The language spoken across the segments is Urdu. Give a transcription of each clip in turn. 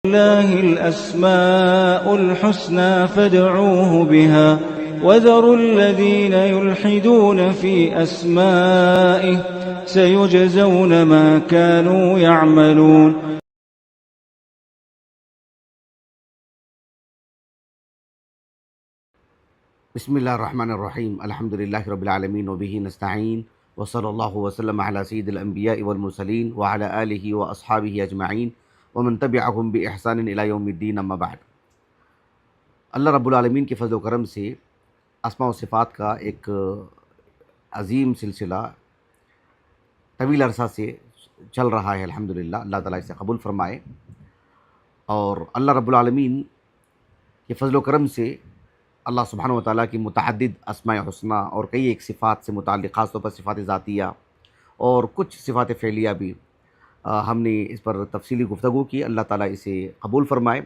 لله الأسماء الحسنى فادعوه بها وذروا الذين يلحدون في أسمائه سيجزون ما كانوا يعملون. بسم اللہ الرحمن الرحیم الحمد للہ رب العالمین وبہ نستعین وصلی اللہ وسلم علی سید الانبیاء والمرسلین وعلی آلہ واصحابہ اجمعین ومن تبعہم باحسان الی یوم الدین اما بعد. اللہ رب العالمین کے فضل و کرم سے اسماء و صفات کا ایک عظیم سلسلہ طویل عرصہ سے چل رہا ہے. الحمدللہ اللہ تعالیٰ اسے قبول فرمائے. اور اللہ رب العالمین کے فضل و کرم سے اللہ سبحانہ و تعالیٰ کی متعدد اسماء حسنہ اور کئی ایک صفات سے متعلق، خاص طور پر صفات ذاتیہ اور کچھ صفات فعلیہ بھی ہم نے اس پر تفصیلی گفتگو کی. اللہ تعالیٰ اسے قبول فرمائے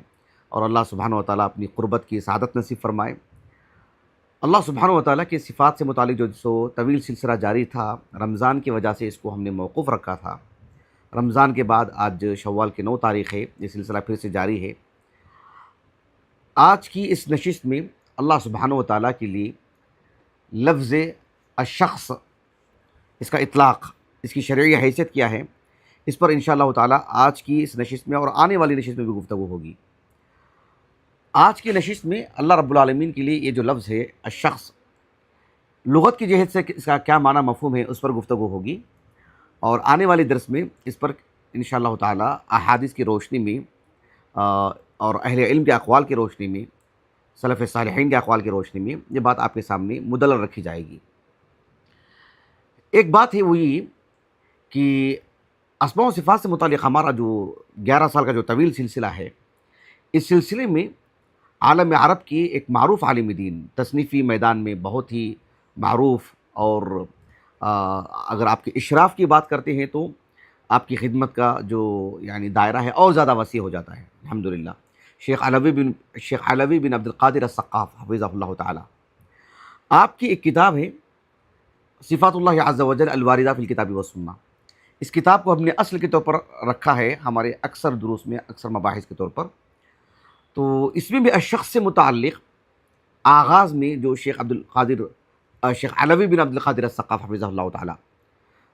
اور اللہ سبحانہ و تعالیٰ اپنی قربت کی سعادت نصیب فرمائے. اللہ سبحانہ و تعالیٰ کے صفات سے متعلق جو طویل سلسلہ جاری تھا، رمضان کی وجہ سے اس کو ہم نے موقوف رکھا تھا. رمضان کے بعد آج شوال کی 9 تاریخ ہے، یہ سلسلہ پھر سے جاری ہے. آج کی اس نشست میں اللہ سبحانہ و تعالیٰ کے لیے لفظ الشخص، اس کا اطلاق، اس کی شرعی حیثیت کیا ہے، اس پر انشاءاللہ تعالیٰ آج کی اس نشست میں اور آنے والی نشست میں بھی گفتگو ہوگی. آج کی نشست میں اللہ رب العالمین کے لیے یہ جو لفظ ہے الشخص، لغت کی جہت سے اس کا کیا معنی مفہوم ہے، اس پر گفتگو ہوگی. اور آنے والے درس میں اس پر انشاءاللہ تعالیٰ احادیث کی روشنی میں اور اہل علم کے اقوال کی روشنی میں، سلف صالحین کے اقوال کی روشنی میں یہ بات آپ کے سامنے مدلل رکھی جائے گی. ایک بات ہے وہ یہ کہ اسماء و صفات سے متعلق ہمارا جو 11 سال کا جو طویل سلسلہ ہے، اس سلسلے میں عالم عرب کی ایک معروف عالم دین، تصنیفی میدان میں بہت ہی معروف، اور اگر آپ کے اشراف کی بات کرتے ہیں تو آپ کی خدمت کا جو دائرہ ہے اور زیادہ وسیع ہو جاتا ہے. الحمدللہ شیخ علوی بن عبد القادر الثقاف حفظہ اللہ تعالی، آپ کی ایک کتاب ہے صفات اللہ عز و جل الواردہ فی الکتاب والسنہ. اس کتاب کو ہم نے اصل کے طور پر رکھا ہے ہمارے اکثر دروس میں، اکثر مباحث کے طور پر. تو اس میں بھی الشخص سے متعلق آغاز میں جو شیخ علوی بن عبد القادر الثقاف حفظہ اللہ تعالی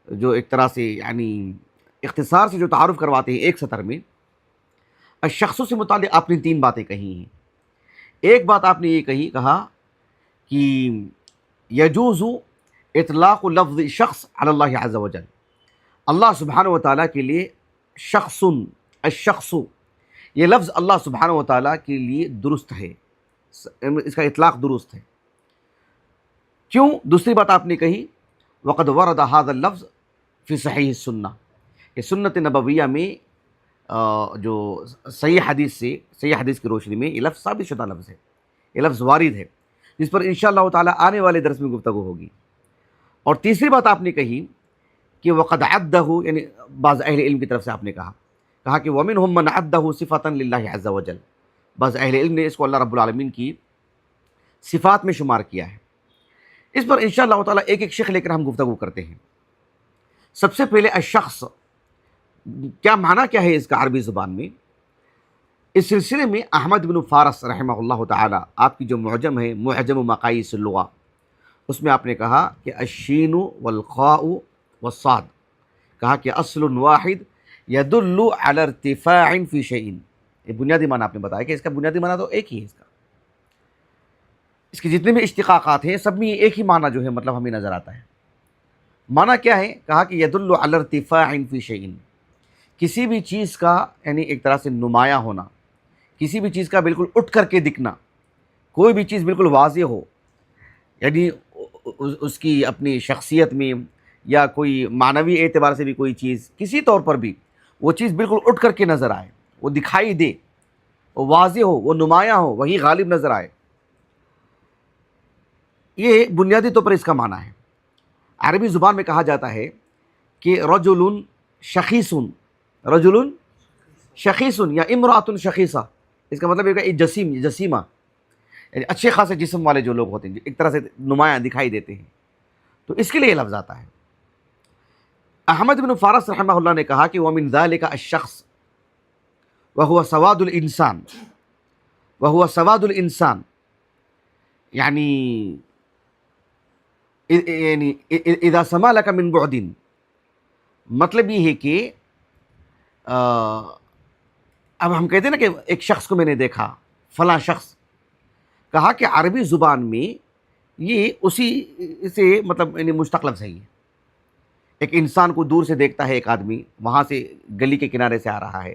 جو ایک طرح سے اختصار سے جو تعارف کرواتے ہیں ایک سطر میں، الشخص سے متعلق آپ نے 3 باتیں کہی ہیں. ایک بات آپ نے یہ کہا کہ یجوز اطلاق لفظ شخص علی اللہ عز و جل، اللہ سبحانہ و تعالیٰ کے لیے شخص، الشخص، یہ لفظ اللہ سبحانہ و تعالیٰ کے لیے درست ہے، اس کا اطلاق درست ہے. کیوں؟ دوسری بات آپ نے کہی وقد ورد هذا اللفظ فی صحیح السنہ، کہ سنت نبویہ میں جو صحیح حدیث کی روشنی میں یہ لفظ ثابت شدہ لفظ ہے، یہ لفظ وارد ہے، جس پر انشاءاللہ تعالی آنے والے درس میں گفتگو ہوگی. اور تیسری بات آپ نے کہی کہ وقد عدہ، بعض اہل علم کی طرف سے آپ نے کہا کہ ومنہم من عدہ صفۃ للہ عز و جل، بعض اہل علم نے اس کو اللہ رب العالمین کی صفات میں شمار کیا ہے. اس پر انشاءاللہ تعالی ایک ایک شیخ لے کر ہم گفتگو کرتے ہیں. سب سے پہلے الشخص کیا معنی کیا ہے اس کا عربی زبان میں؟ اس سلسلے میں احمد بن فارس رحمہ اللہ تعالی، آپ کی جو معجم ہے معجم مقاییس اللغہ، اس میں آپ نے کہا کہ الشین والخاء والصاد، کہا کہ اصل واحد یدل علی ارتفاع فی شیء. یہ بنیادی معنی آپ نے بتایا کہ اس کا بنیادی معنی تو ایک ہی ہے. اس کے جتنے بھی اشتقاقات ہیں سب میں ایک ہی معنی جو ہے مطلب ہمیں نظر آتا ہے. معنی کیا ہے؟ کہا کہ یدل علی ارتفاع فی شیء، کسی بھی چیز کا ایک طرح سے نمایاں ہونا، کسی بھی چیز کا بالکل اٹھ کر کے دکھنا، کوئی بھی چیز بالکل واضح ہو، اس کی اپنی شخصیت میں یا کوئی معنوی اعتبار سے بھی کوئی چیز کسی طور پر بھی وہ چیز بالکل اٹھ کر کے نظر آئے، وہ دکھائی دے، وہ واضح ہو، وہ نمایاں ہو، وہی غالب نظر آئے. یہ بنیادی طور پر اس کا معنی ہے. عربی زبان میں کہا جاتا ہے کہ رجل شخیص، رجل شخیص یا امرأۃ شخیصہ، اس کا مطلب ہے جسیمہ، اچھے خاصے جسم والے جو لوگ ہوتے ہیں، ایک طرح سے نمایاں دکھائی دیتے ہیں، تو اس کے لیے یہ لفظ آتا ہے. احمد بن فارس رحمہ اللہ نے کہا کہ وَمِن ذَلِكَ الشخص، وهو سواد الانسان وهو سواد الانسان یعنی اذا سما لك من بعد، مطلب یہ ہے کہ اب ہم کہتے ہیں نا کہ ایک شخص کو میں نے دیکھا، فلاں شخص، کہا کہ عربی زبان میں یہ اسی سے مطلب یعنی مشتق لفظ ہے. یہ ایک انسان کو دور سے دیکھتا ہے ایک آدمی، وہاں سے گلی کے کنارے سے آ رہا ہے،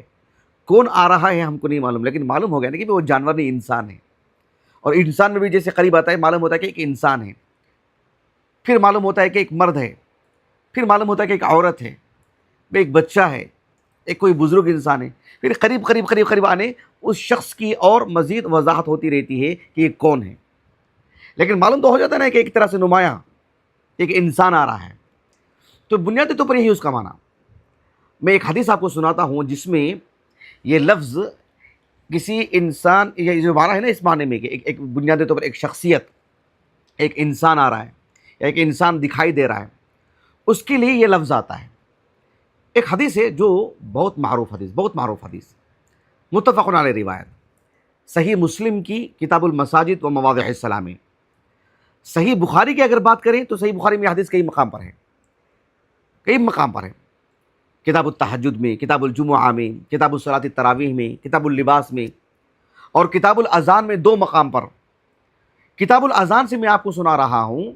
کون آ رہا ہے ہم کو نہیں معلوم، لیکن معلوم ہو گیا نا کہ وہ جانور نہیں، انسان ہے. اور انسان میں بھی جیسے قریب آتا ہے معلوم ہوتا ہے کہ ایک انسان ہے، پھر معلوم ہوتا ہے کہ ایک مرد ہے، پھر معلوم ہوتا ہے کہ ایک عورت ہے، ایک بچہ ہے، ایک کوئی بزرگ انسان ہے. پھر قریب قریب قریب قریب آنے اس شخص کی اور مزید وضاحت ہوتی رہتی ہے کہ یہ کون ہے. لیکن معلوم تو ہو جاتا ہے نا کہ ایک طرح سے نمایاں ایک انسان آ رہا ہے. تو بنیادی طور پر یہی اس کا معنی. میں ایک حدیث آپ کو سناتا ہوں جس میں یہ لفظ کسی انسان، یہ جو معنی ہے نا اس معنی میں کہ ایک بنیادی طور پر ایک شخصیت، ایک انسان آ رہا ہے یا ایک انسان دکھائی دے رہا ہے، اس کے لیے یہ لفظ آتا ہے. ایک حدیث ہے جو بہت معروف حدیث، متفق علیہ روایت، صحیح مسلم کی کتاب المساجد و مواضع الصلاۃ میں. صحیح بخاری کی اگر بات کریں تو صحیح بخاری میں حدیث کئی مقام پر ہے. کتاب التہجد میں، کتاب الجمعہ میں، کتاب الصلاۃ التراویح میں، کتاب اللباس میں، اور کتاب الاذان میں 2 مقام پر. کتاب الاذان سے میں آپ کو سنا رہا ہوں،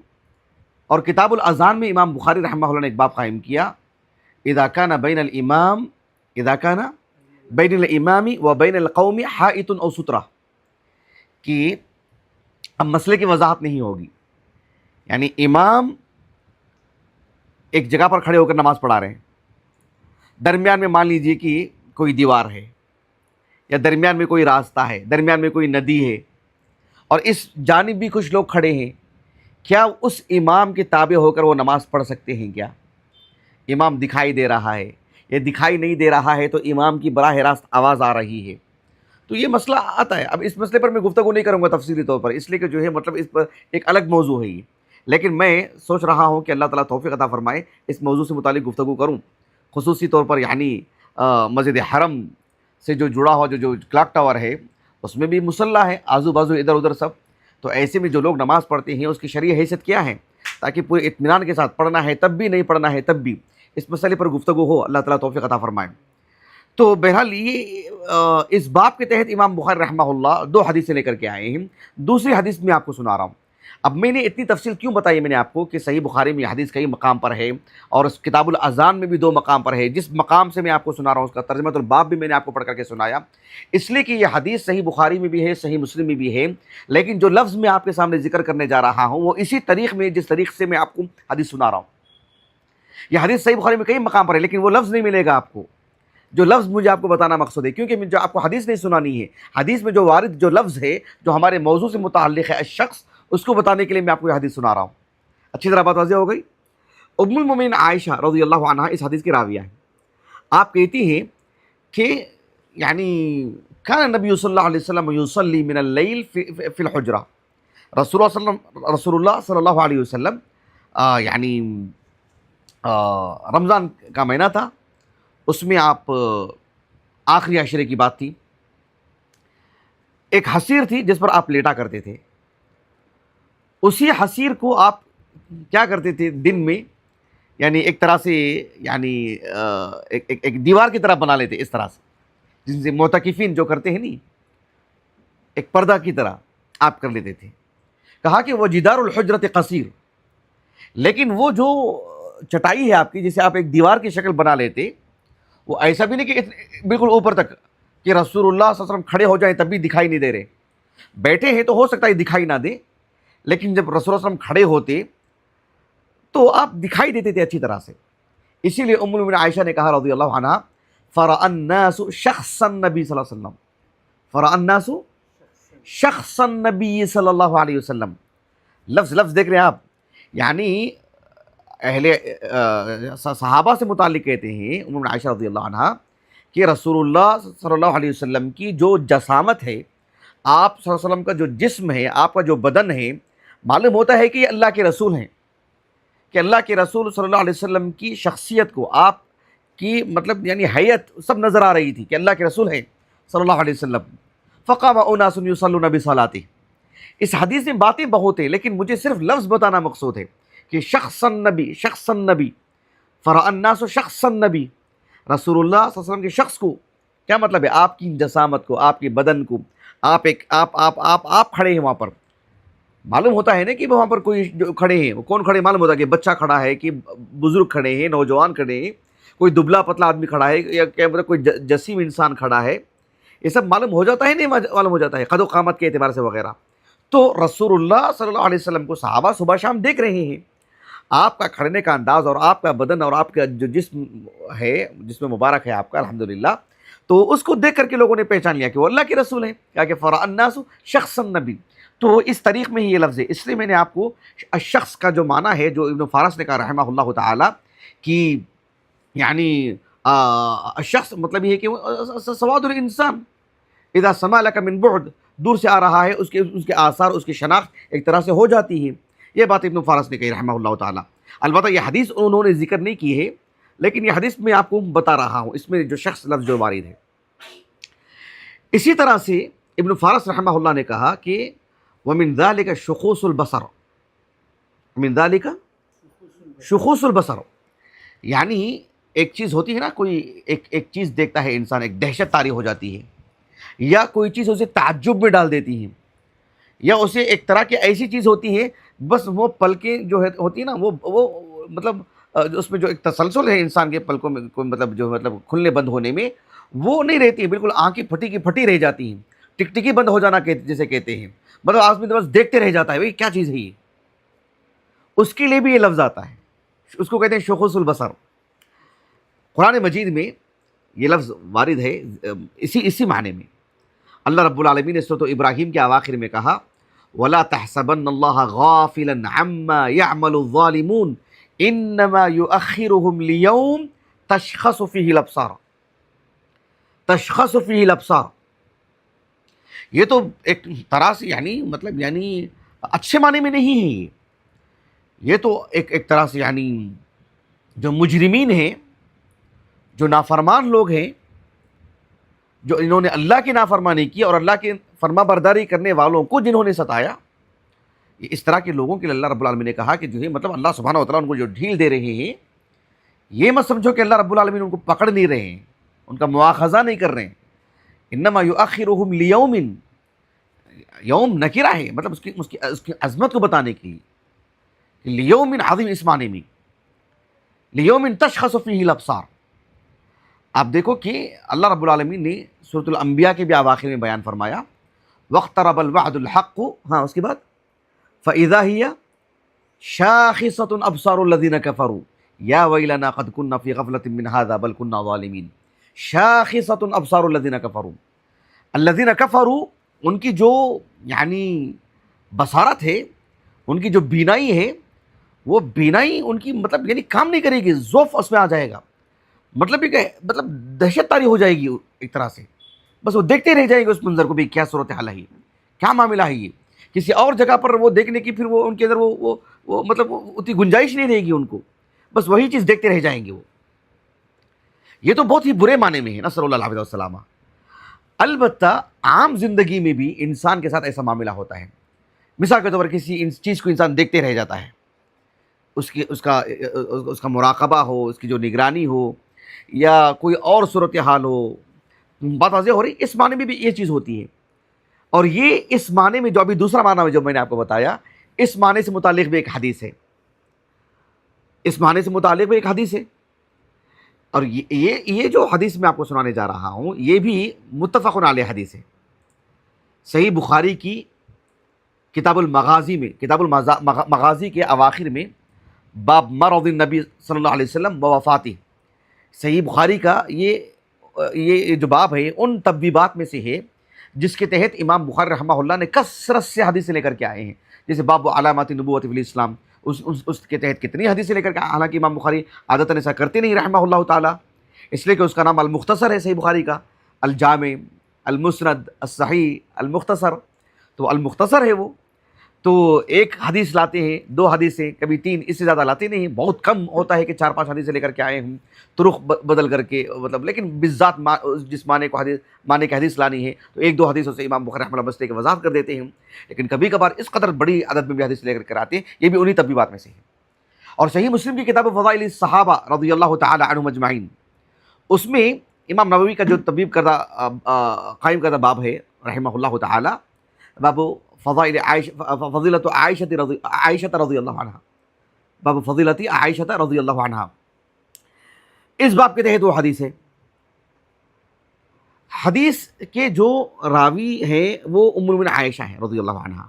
اور کتاب الاذان میں امام بخاری رحمہ اللہ نے ایک باب قائم کیا، اذا كان بین الامام و بین القوم حائط او سترہ، کہ اب مسئلے کی وضاحت نہیں ہوگی. یعنی امام ایک جگہ پر کھڑے ہو کر نماز پڑھا رہے ہیں، درمیان میں مان لیجئے کہ کوئی دیوار ہے، یا درمیان میں کوئی راستہ ہے، درمیان میں کوئی ندی ہے، اور اس جانب بھی کچھ لوگ کھڑے ہیں. کیا اس امام کے تابع ہو کر وہ نماز پڑھ سکتے ہیں کیا؟ امام دکھائی دے رہا ہے یا دکھائی نہیں دے رہا ہے تو امام کی براہ راست آواز آ رہی ہے. تو یہ مسئلہ آتا ہے. اب اس مسئلے پر میں گفتگو نہیں کروں گا تفصیلی طور پر، اس لیے کہ جو ہے مطلب اس پر ایک الگ موضوع ہے یہ. لیکن میں سوچ رہا ہوں کہ اللہ تعالیٰ توفیق عطا فرمائے اس موضوع سے متعلق گفتگو کروں، خصوصی طور پر یعنی مسجد حرم سے جو جڑا ہوا جو کلاک ٹاور ہے اس میں بھی مصلی ہے آزو بازو ادھر ادھر سب. تو ایسے میں جو لوگ نماز پڑھتے ہیں اس کی شرعی حیثیت کیا ہے، تاکہ پورے اطمینان کے ساتھ پڑھنا ہے تب بھی، نہیں پڑھنا ہے تب بھی، اس مسئلے پر گفتگو ہو. اللہ تعالیٰ توفیق عطا فرمائے. تو بہرحال یہ اس باب کے تحت امام بخاری رحمہ اللہ 2 حدیثیں لے کر کے آئے ہیں. دوسری حدیث میں آپ کو سنا رہا ہوں. اب میں نے اتنی تفصیل کیوں بتائی میں نے آپ کو کہ صحیح بخاری میں یہ حدیث کئی مقام پر ہے، اور اس کتاب الاذان میں بھی 2 مقام پر ہے. جس مقام سے میں آپ کو سنا رہا ہوں اس کا ترجمہ الباب بھی میں نے آپ کو پڑھ کر کے سنایا، اس لیے کہ یہ حدیث صحیح بخاری میں بھی ہے، صحیح مسلم میں بھی ہے. لیکن جو لفظ میں آپ کے سامنے ذکر کرنے جا رہا ہوں وہ اسی طریق میں جس طریق سے میں آپ کو حدیث سنا رہا ہوں. یہ حدیث صحیح بخاری میں کئی مقام پر ہے، لیکن وہ لفظ نہیں ملے گا آپ کو جو لفظ مجھے آپ کو بتانا مقصود ہے، کیونکہ جو آپ کو حدیث نہیں سنانی ہے، حدیث میں جو وارد جو لفظ ہے جو ہمارے موضوع سے متعلق ہے الشخص، اس کو بتانے کے لیے میں آپ کو یہ حدیث سنا رہا ہوں. اچھی طرح بات واضح ہو گئی. ام المومنین عائشہ رضی اللہ عنہا اس حدیث کی راویہ ہیں. آپ کہتی ہیں کہ یعنی کان نبی صلی اللہ علیہ وسلم یصلی من اللیل فی الحجرہ، رسول اللہ صلی اللہ علیہ وسلم یعنی رمضان کا مہینہ تھا، اس میں آپ آخری عشرے کی بات تھی، ایک حصیر تھی جس پر آپ لیٹا کرتے تھے. اسی حصیر کو آپ کیا کرتے تھے دن میں، یعنی ایک طرح سے یعنی ایک دیوار کی طرح بنا لیتے، اس طرح سے جن سے معتکفین جو کرتے ہیں نہیں، ایک پردہ کی طرح آپ کر لیتے تھے. کہا کہ وہ جدار الحجرت قصیر، لیکن وہ جو چٹائی ہے آپ کی جسے آپ ایک دیوار کی شکل بنا لیتے، وہ ایسا بھی نہیں کہ بالکل اوپر تک کہ رسول اللہ صلی اللہ علیہ وسلم کھڑے ہو جائیں تب بھی دکھائی نہیں دے رہے، بیٹھے ہیں تو ہو سکتا ہے دکھائی نہ دے، لیکن جب رسول اللہ صلی اللہ علیہ وسلم کھڑے ہوتے تو آپ دکھائی دیتے تھے اچھی طرح سے. اسی لیے ام المؤمنین عائشہ نے کہا رضی اللہ عنہا، فرأى الناس شخص النبی صلی اللہ علیہ وسلم، فرأى الناس شخص النبی صلی اللہ علیہ وسلم. لفظ دیکھ رہے ہیں آپ، یعنی اہل صحابہ سے متعلق کہتے ہیں ام المؤمنین عائشہ رضی اللہ عنہا کہ رسول اللہ صلی اللہ علیہ وسلم کی جو جسامت ہے، آپ صلی اللہ علیہ وسلم کا جو جسم ہے، آپ کا جو بدن ہے، معلوم ہوتا ہے کہ یہ اللہ کے رسول ہیں، کہ اللہ کے رسول صلی اللہ علیہ وسلم کی شخصیت کو، آپ کی مطلب یعنی حیت سب نظر آ رہی تھی کہ اللہ کے رسول ہیں. صلی اللہ علیہ وسلم فقام اناس یصلون بصلاته. اس حدیث میں باتیں بہت ہیں لیکن مجھے صرف لفظ بتانا مقصود ہے کہ شخص النبی فرأى الناس شخص النبی، رسول اللہ صلی اللہ علیہ وسلم کے شخص کو. کیا مطلب ہے؟ آپ کی جسامت کو، آپ کے بدن کو، آپ کھڑے ہیں وہاں پر. معلوم ہوتا ہے نا کہ وہاں پر کوئی جو کھڑے ہیں، وہ کون کھڑے معلوم ہوتا ہے کہ بچہ کھڑا ہے، کہ بزرگ کھڑے ہیں، نوجوان کھڑے ہیں، کوئی دبلا پتلا آدمی کھڑا ہے، یا کیا مطلب کوئی جسیم انسان کھڑا ہے. یہ سب معلوم ہو جاتا ہے، نہیں معلوم ہو جاتا ہے قد و قامت کے اعتبار سے وغیرہ. تو رسول اللہ صلی اللہ علیہ وسلم کو صحابہ صبح شام دیکھ رہے ہیں. آپ کا کھڑنے کا انداز اور آپ کا بدن اور آپ کا جو جسم ہے، جسم مبارک ہے آپ کا الحمدللہ، تو اس کو دیکھ کر کے لوگوں نے پہچان لیا کہ وہ اللہ کے رسول ہیں. کیا کہ فرأى الناس شخص النبی. تو اس طریق میں ہی یہ لفظ ہے. اس لیے میں نے آپ کو شخص کا جو معنی ہے، جو ابن فارس نے کہا رحمہ اللہ تعالی، کہ یعنی شخص مطلب یہ ہے کہ سواد الانسان اذا سمع لك من بعد، دور سے آ رہا ہے، اس کے آثار، اس کی شناخت ایک طرح سے ہو جاتی ہے. یہ بات ابن فارس نے کہی رحمہ اللہ تعالی. البتہ یہ حدیث انہوں نے ذکر نہیں کی ہے، لیکن یہ حدیث میں آپ کو بتا رہا ہوں، اس میں جو شخص لفظ جو وارد ہے. اسی طرح سے ابن فارس رحمہ اللہ نے کہا کہ وَمِن ذَلِكَ شُخُوصُ الْبَصَرِ، من ذَلِكَ شُخُوصُ الْبَصَرِ، یعنی ایک چیز ہوتی ہے نا، کوئی ایک چیز دیکھتا ہے انسان، ایک دہشت طاری ہو جاتی ہے، یا کوئی چیز اسے تعجب میں ڈال دیتی ہے، یا اسے ایک طرح کی ایسی چیز ہوتی ہے، بس وہ پلکیں جو ہوتی ہیں نا، وہ مطلب اس میں جو ایک تسلسل ہے انسان کے پلکوں میں، مطلب جو مطلب کھلنے بند ہونے میں، وہ نہیں رہتی ہے، بالکل آنکھیں پھٹی کی پھٹی رہ جاتی ہیں، ٹکٹکی بند ہو جانا جسے کہتے ہیں. مطلب آدمی بس دیکھتے رہ جاتا ہے بھئی کیا چیز ہے یہ. اس کے لیے بھی یہ لفظ آتا ہے، اس کو کہتے ہیں شخوص البصر. قرآن مجید میں یہ لفظ وارد ہے اسی معنی میں. اللہ رب العالمین نے سورۃ ابراہیم کے اواخر میں کہا وَلَا تَحْسَبَنَّ اللَّهَ غَافِلًا عَمَّا يَعْمَلُ الظَّالِمُونَ إِنَّمَا يُؤَخِّرُهُمْ لِيَوْمٍ تَشْخَصُ فِيهِ الْأَبْصَارُ. تشخص فِيهِ الْأَبْصَارُ، یہ تو ایک طرح سے یعنی اچھے معنی میں نہیں ہے. یہ تو ایک طرح سے یعنی جو مجرمین ہیں، جو نافرمان لوگ ہیں، جو انہوں نے اللہ کی نافرمانی کی اور اللہ کی فرما برداری کرنے والوں کو جنہوں نے ستایا، اس طرح کے لوگوں کے لیے اللہ رب العالمین نے کہا کہ جو ہے مطلب اللہ سبحانہ و تعالیٰ ان کو جو ڈھیل دے رہے ہیں، یہ مت سمجھو کہ اللہ رب العالمین ان کو پکڑ نہیں رہے ہیں، ان کا مواخذہ نہیں کر رہے ہیں. انما یؤخرہم لیوم، یوم نکرہ ہے، مطلب اس کی عظمت کو بتانے کے لیے. لیوم عظیم اس معنی میں، لیوم تشخص فیہ الابصار. آپ دیکھو کہ اللہ رب العالمین نے سورۃ الانبیاء کے بھی اواخر میں بیان فرمایا واقترب الوعد الحق، ہاں اس کے بعد فاذا ہی شاخصۃ ابصار الذین کفروا یا ویلنا قد كنا فی غفلۃ من هذا بل كنا ظالمین. شاخصۃ ابصار الذین کفروا، الذین کفروا ان کی جو یعنی بصارت ہے، ان کی جو بینائی ہے، وہ بینائی ان کی مطلب یعنی کام نہیں کرے گی، ضعف اس میں آ جائے گا. مطلب یہ کہ مطلب دہشت طاری ہو جائے گی ایک طرح سے، بس وہ دیکھتے رہ جائیں گے اس منظر کو بھی، کیا صورتحال ہے، کیا معاملہ ہے یہ. کسی اور جگہ پر وہ دیکھنے کی پھر وہ ان کے اندر وہ مطلب اتنی گنجائش نہیں رہے گی ان کو، بس وہی چیز دیکھتے رہ جائیں گے وہ. یہ تو بہت ہی برے معنی میں ہے، نسأل اللہ العافیہ والسلامہ. البتہ عام زندگی میں بھی انسان کے ساتھ ایسا معاملہ ہوتا ہے. مثال کے طور پر کسی چیز کو انسان دیکھتے رہ جاتا ہے، اس کا مراقبہ ہو، اس کی جو نگرانی ہو، یا کوئی اور صورتحال ہو. بات واضح ہو رہی، اس معنی میں بھی یہ چیز ہوتی ہے. اور یہ اس معنی میں جو ابھی دوسرا معنی جو میں نے آپ کو بتایا، اس معنی سے متعلق بھی ایک حدیث ہے، اس معنی سے متعلق بھی ایک حدیث ہے. اور یہ جو حدیث میں آپ کو سنانے جا رہا ہوں، یہ بھی متفق علیہ حدیث ہے. صحیح بخاری کی کتاب المغازی میں، کتاب المغازی کے اواخر میں باب مرض النبی صلی اللہ علیہ وسلم و وفاتی، صحیح بخاری کا یہ جو باب ہے ان تبویبات میں سے ہے جس کے تحت امام بخاری رحمہ اللہ نے کثرت سے حدیثیں لے کر کے آئے ہیں. جیسے باب علامات نبوت فی الاسلام، اس کے تحت کتنی حدیثیں لے کر کے، حالانکہ امام بخاری عادتاً ایسا کرتے نہیں رحمہ اللہ تعالیٰ، اس لیے کہ اس کا نام المختصر ہے صحیح بخاری کا، الجامع، المسند، الصحیح، المختصر، تو المختصر ہے وہ. تو ایک حدیث لاتے ہیں، 2 حدیثیں، کبھی 3، اس سے زیادہ لاتے نہیں ہیں، بہت کم ہوتا ہے کہ 4-5 حدیثیں لے کر کے آئے ہم طرق بدل کر کے، مطلب لیکن بالذات جس معنی کو معنی کی حدیث لانی ہے تو 1-2 حدیثوں سے امام بخاری رحمہ اللہ بستے کی وضاحت کر دیتے ہیں، لیکن کبھی کبھار اس قدر بڑی عدد میں بھی حدیث لے کر کے آتے ہیں، یہ بھی انہی تبیبات میں سے ہے۔ اور صحیح مسلم کی کتاب فضائل الصحابہ رضی اللہ تعالی عنہم اجمعین، اس میں امام نووی کا جو تبیب کردہ قائم کردہ باب ہے رحمہ اللہ تعالی، باب فضائل فضیلت عائشہ رضی اللہ عنہ، باب فضیلت عائشہ رضی اللہ عنہ، اس باب کے تحت وہ حدیث ہے۔ حدیث کے جو راوی ہیں وہ ام المؤمنین عائشہ ہیں رضی اللہ عنہ۔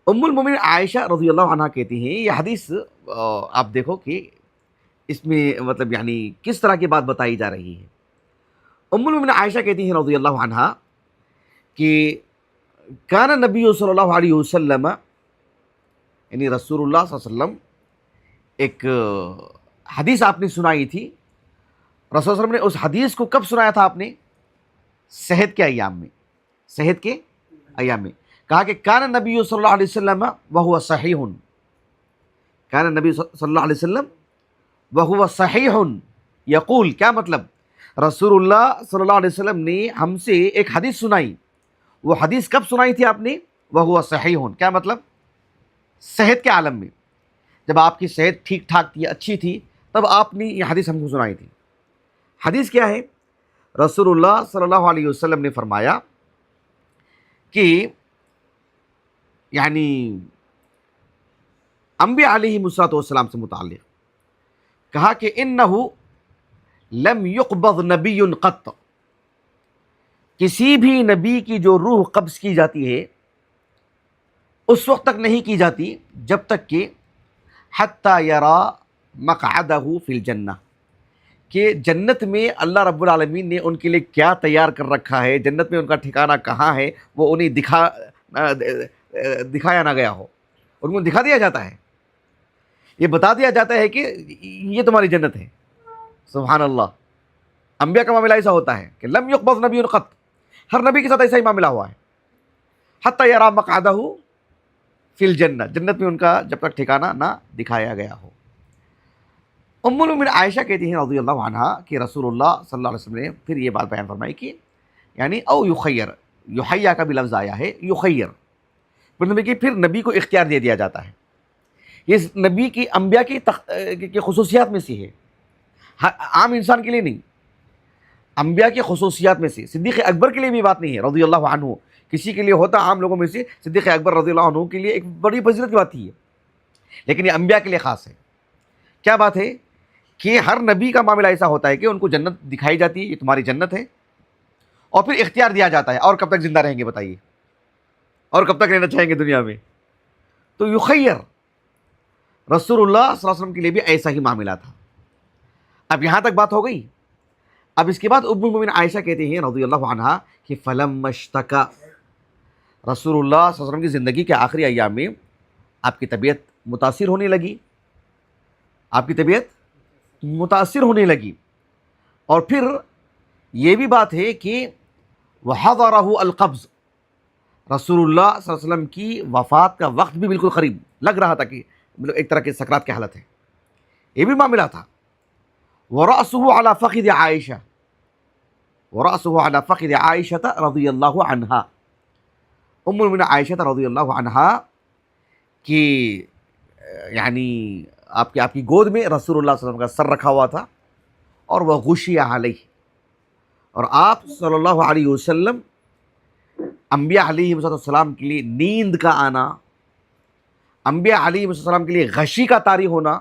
ام المؤمنین عائشہ رضی اللہ عنہ کہتی ہیں، یہ حدیث آپ دیکھو کہ اس میں مطلب یعنی کس طرح کی بات بتائی جا رہی ہے۔ ام المؤمنین عائشہ کہتی ہیں رضی اللہ عنہ کہ کان نبی صلی اللہ علیہ وسلم، یعنی رسول اللہ صلی اللہ علیہ وسلم، ایک حدیث آپ نے سنائی تھی، رسول اللہ علیہ وسلم نے اس حدیث کو کب سنایا تھا آپ نے؟ صحت کے ایام میں، صحت کے ایام میں کہا کہ کان نبی صلی اللہ علیہ وسلم وہو صحیح، کان نبی صلی اللہ علیہ وسلم وہو صحیح یقول، کیا مطلب؟ رسول اللہ صلی اللہ علیہ وسلم نے ہم سے ایک حدیث سنائی، وہ حدیث کب سنائی تھی آپ نے؟ وہو صحیح، کیا مطلب؟ صحت کے عالم میں، جب آپ کی صحت ٹھیک ٹھاک تھی، اچھی تھی، تب آپ نے یہ حدیث ہم کو سنائی تھی۔ حدیث کیا ہے؟ رسول اللہ صلی اللہ علیہ وسلم نے فرمایا کہ یعنی انبیاء علیہ السلام سے متعلق کہا کہ انہو لم یقبض نبی قط، کسی بھی نبی کی جو روح قبض کی جاتی ہے اس وقت تک نہیں کی جاتی جب تک کہ حتی یرا مقعدہ فی الجنہ، کہ جنت میں اللہ رب العالمین نے ان کے لیے کیا تیار کر رکھا ہے، جنت میں ان کا ٹھکانہ کہاں ہے، وہ انہیں دکھایا نہ گیا ہو، ان کو دکھا دیا جاتا ہے، یہ بتا دیا جاتا ہے کہ یہ تمہاری جنت ہے۔ سبحان اللہ، انبیاء کا معاملہ ایسا ہوتا ہے کہ لم یقبض نبی قط، ہر نبی کے ساتھ ایسا ہی معاملہ ہوا ہے، حتی یرا مقعدہ فی الجنہ، جنت میں ان کا جب تک ٹھکانہ نہ دکھایا گیا ہو۔ ام المؤمنین عائشہ کہتی ہیں رضی اللہ عنہ کہ رسول اللہ صلی اللہ علیہ وسلم نے پھر یہ بات بیان فرمائی کہ یعنی او یخیر، یحییٰ کا بھی لفظ آیا ہے، یخیر، پھر نبی کو اختیار دے دیا جاتا ہے، یہ نبی کی انبیاء کی خصوصیات میں سے ہے، عام انسان کے لیے نہیں، انبیاء کی خصوصیات میں سے۔ صدیق اکبر کے لیے بھی بات نہیں ہے رضی اللہ عنہ، کسی کے لیے ہوتا عام لوگوں میں سے، صدیق اکبر رضی اللہ عنہ کے لیے ایک بڑی فضیلت کی بات تھی، لیکن یہ انبیاء کے لیے خاص ہے۔ کیا بات ہے کہ ہر نبی کا معاملہ ایسا ہوتا ہے کہ ان کو جنت دکھائی جاتی ہے، یہ تمہاری جنت ہے، اور پھر اختیار دیا جاتا ہے، اور کب تک زندہ رہیں گے بتائیے، اور کب تک رہنا چاہیں گے دنیا میں؟ تو یخیر، رسول اللہ صلی اللہ علیہ وسلم کے لیے بھی ایسا ہی معاملہ تھا۔ اب یہاں تک بات ہو گئی۔ اب اس کے بعد ام المؤمنین عائشہ کہتے ہیں رضی اللہ عنہا کہ فلما اشتکا، رسول اللہ صلی اللہ علیہ وسلم کی زندگی کے آخری ایام میں آپ کی طبیعت متاثر ہونے لگی، آپ کی طبیعت متاثر ہونے لگی، اور پھر یہ بھی بات ہے کہ وحضرہ القبض، رسول اللہ صلی اللہ علیہ وسلم کی وفات کا وقت بھی بالکل قریب لگ رہا تھا، کہ مطلب ایک طرح کی سکرات کی حالت ہے، یہ بھی معاملہ تھا۔ ورأسہ علی فخذ عائشہ، ورأسہ علی فخذ عائشہ رضی اللہ عنہا، ام المؤمنین عائشہ رضی اللہ عنہا کی یعنی آپ کی گود میں رسول اللہ صلی اللہ علیہ وسلم کا سر رکھا ہوا تھا، اور وہ غشی علیہ، اور آپ صلی اللہ علیہ وسلم انبیاء علیہ السلام کے لیے نیند کا آنا، انبیاء علیہ السلام کے لیے غشی کا طاری ہونا،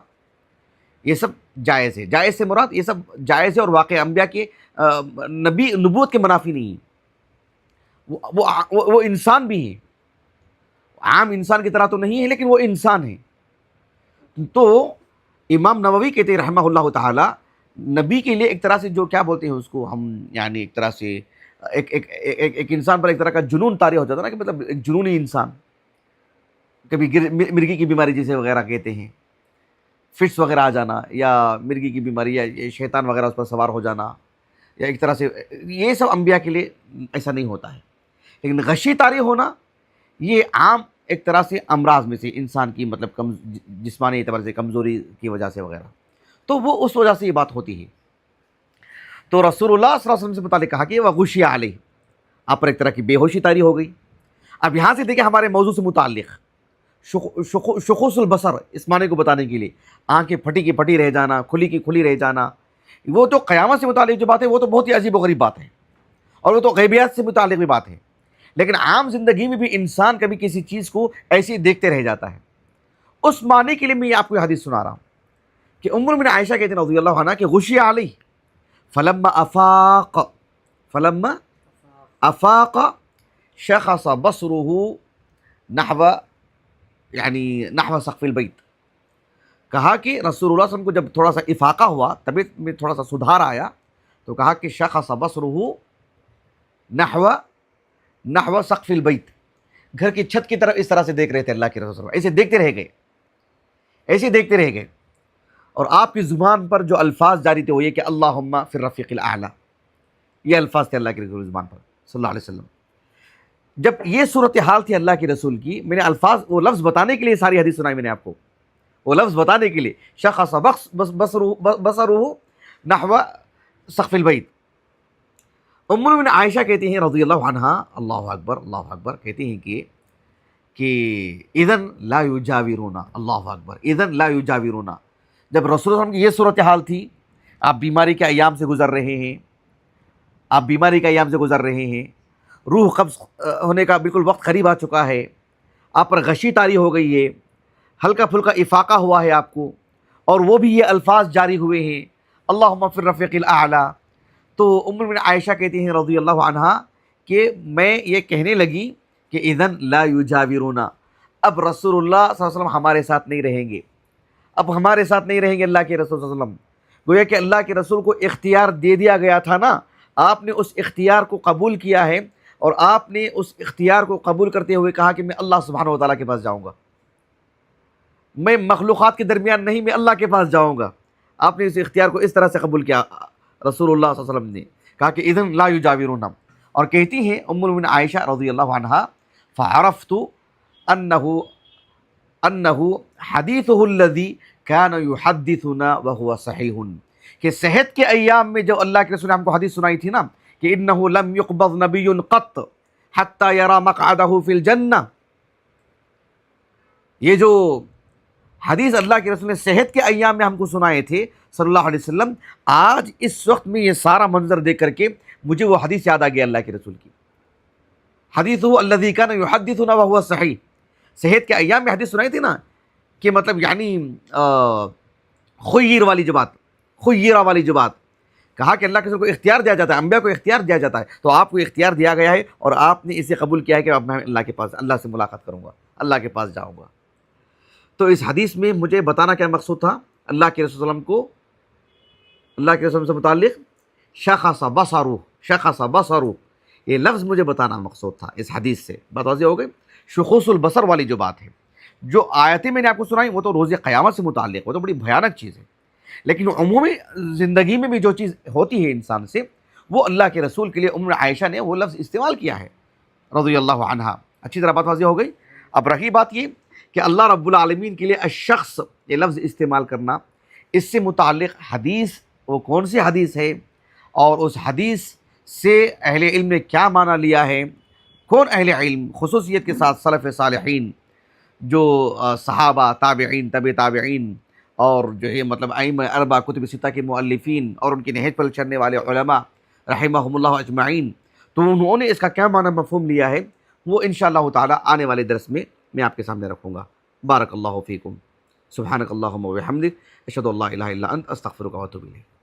یہ سب جائز ہے۔ جائز سے مراد یہ سب جائز ہے اور واقع انبیاء کے نبی نبوت کے منافی نہیں ہے، وہ انسان بھی ہے، عام انسان کی طرح تو نہیں ہے لیکن وہ انسان ہے۔ تو امام نووی کہتے ہیں رحمہ اللہ تعالی، نبی کے لیے ایک طرح سے جو کیا بولتے ہیں اس کو ہم، یعنی ایک طرح سے ایک انسان پر ایک طرح کا جنون طاری ہو جاتا ہے نا، کہ مطلب ایک جنونی انسان، کبھی مرگی کی بیماری جسے وغیرہ کہتے ہیں، فٹس وغیرہ آ جانا، یا مرگی کی بیماری، یا شیطان وغیرہ اس پر سوار ہو جانا، یا ایک طرح سے یہ سب انبیاء کے لیے ایسا نہیں ہوتا ہے، لیکن غشی طاری ہونا یہ عام ایک طرح سے امراض میں سے انسان کی مطلب جسمانی اعتبار سے کمزوری کی وجہ سے وغیرہ، تو وہ اس وجہ سے یہ بات ہوتی ہے۔ تو رسول اللہ صلی اللہ علیہ وسلم سے متعلق کہا کہ وغشی علیہ، آپ پر ایک طرح کی بے ہوشی طاری ہو گئی۔ اب یہاں سے دیکھیں ہمارے موضوع سے متعلق شخوص البصر، اس معنی کو بتانے کے لیے آنکھیں پھٹی کی پھٹی رہ جانا، کھلی کی کھلی رہ جانا، وہ تو قیامت سے متعلق جو بات ہے وہ تو بہت ہی عجیب و غریب بات ہے، اور وہ تو غیبیات سے متعلق بھی بات ہے، لیکن عام زندگی میں بھی انسان کبھی کسی چیز کو ایسے ہی دیکھتے رہ جاتا ہے۔ اس معنی کے لیے میں آپ کو یہ حدیث سنا رہا ہوں کہ ام المؤمنین عائشہ کہتے ہیں رضی اللہ عنہ کہ غشی علیہ فلما افاق شخص بصره نحو سقف البیت، کہا کہ رسول اللہ صلی اللہ علیہ وسلم کو جب تھوڑا سا افاقہ ہوا، طبیعت میں تھوڑا سا سدھار آیا، تو کہا کہ شخص بصره نحو سقف البیت، گھر کی چھت کی طرف اس طرح سے دیکھ رہے تھے اللہ کے رسول صلی اللہ علیہ وسلم، ایسے دیکھتے رہ گئے، اور آپ کی زبان پر جو الفاظ جاری تھے وہ یہ کہ اللہم فی الرفیق الاعلی، یہ الفاظ تھے اللہ کے رسول کی زبان پر صلی اللہ علیہ وسلم۔ جب یہ صورتحال تھی اللہ کے رسول کی، میں نے الفاظ وہ لفظ بتانے کے لیے ساری حدیث سنائی میں نے آپ کو، وہ لفظ بتانے کے لیے شخص بصرہ نحو سقف البیت۔ ام المؤمنین عائشہ کہتی ہیں رضی اللہ عنہا، اللہ اکبر، کہتی ہیں کہ اذن لا یجاورون، اللہ اکبر، اذن لا یجاورون، جب رسول اللہ صلی اللہ علیہ وسلم کی یہ صورتحال تھی، آپ بیماری کے ایام سے گزر رہے ہیں، روح قبض ہونے کا بالکل وقت قریب آ چکا ہے، آپ پر غشی طاری ہو گئی ہے، ہلکا پھلکا افاقہ ہوا ہے آپ کو، اور وہ بھی یہ الفاظ جاری ہوئے ہیں اللہم فی الرفیق الاعلی۔ تو ام المؤمنین عائشہ کہتی ہیں رضی اللہ عنہا کہ میں یہ کہنے لگی کہ اذن لا یجاورون، اب رسول اللہ صلی اللہ علیہ وسلم ہمارے ساتھ نہیں رہیں گے، اللہ کے رسول صلی اللہ علیہ وسلم، گویا کہ اللہ کے رسول کو اختیار دے دیا گیا تھا نا، آپ نے اس اختیار کو قبول کیا ہے، اور آپ نے اس اختیار کو قبول کرتے ہوئے کہا کہ میں اللہ سبحانہ وتعالیٰ کے پاس جاؤں گا، میں مخلوقات کے درمیان نہیں، میں اللہ کے پاس جاؤں گا۔ آپ نے اس اختیار کو اس طرح سے قبول کیا، رسول اللہ صلی اللہ علیہ وسلم نے کہا کہ اذن لا یجاورون، اور کہتی ہیں ام المؤمنین عائشہ رضی اللہ عنہا فعرفت انہ حدیثہ الذی کان یحدثنا وہو صحیح، کہ صحت کے ایام میں جو اللہ کے رسول نے ہم کو حدیث سنائی تھی نا کہ انہ لم یقبض نبی قط حتی یری مقعدہ فی الجنہ، یہ جو حدیث اللہ کے رسول نے صحت کے ایام میں ہم کو سنائے تھے صلی اللہ علیہ وسلم، آج اس وقت میں یہ سارا منظر دیکھ کر کے مجھے وہ حدیث یاد آ گیا اللہ کے رسول کی، حدیثہ الذی کان یحدثنا وہو صحیح، صحت کے ایام میں حدیث سنائی تھی نا کہ مطلب خیر والی جو بات کہا کہ اللہ کے رسول کو اختیار دیا جاتا ہے، انبیاء کو اختیار دیا جاتا ہے، تو آپ کو اختیار دیا گیا ہے، اور آپ نے اسے قبول کیا ہے کہ اب میں اللہ سے ملاقات کروں گا، اللہ کے پاس جاؤں گا۔ تو اس حدیث میں مجھے بتانا کیا مقصود تھا، اللہ کے رسول صلی اللہ علیہ وسلم کو، اللہ کے رسول سے متعلق شخص بصرہ، یہ لفظ مجھے بتانا مقصود تھا اس حدیث سے، بات واضح ہو گئی۔ شخوص البصر والی جو بات ہے، جو آیتیں میں نے آپ کو سنائی وہ تو روز قیامت سے متعلق، وہ تو بڑی بھیانک چیز ہے، لیکن عمومی زندگی میں بھی جو چیز ہوتی ہے انسان سے، وہ اللہ کے رسول کے لیے ام عائشہ نے وہ لفظ استعمال کیا ہے رضی اللہ عنہا۔ اچھی طرح بات واضح ہو گئی۔ اب رہی بات یہ کہ اللہ رب العالمین کے لیے الشخص یہ لفظ استعمال کرنا، اس سے متعلق حدیث وہ کون سی حدیث ہے، اور اس حدیث سے اہل علم نے کیا معنی لیا ہے، کون اہل علم خصوصیت کے ساتھ سلف صالحین جو صحابہ، تابعین، طب تابعین، اور جو ہے مطلب ائمہ اربعہ کتب ستہ کے مؤلفین اور ان کے نہج پر چلنے والے علماء رحمہم اللہ اجمعین، تو انہوں نے اس کا کیا معنی مفہوم لیا ہے، وہ انشاءاللہ تعالی آنے والے درس میں آپ کے سامنے رکھوں گا۔ بارک اللہ فیکم، سبحانک اللہم و بحمدک، اشہد ان لا الہ الا انت، استغفرک و اتوب الیک۔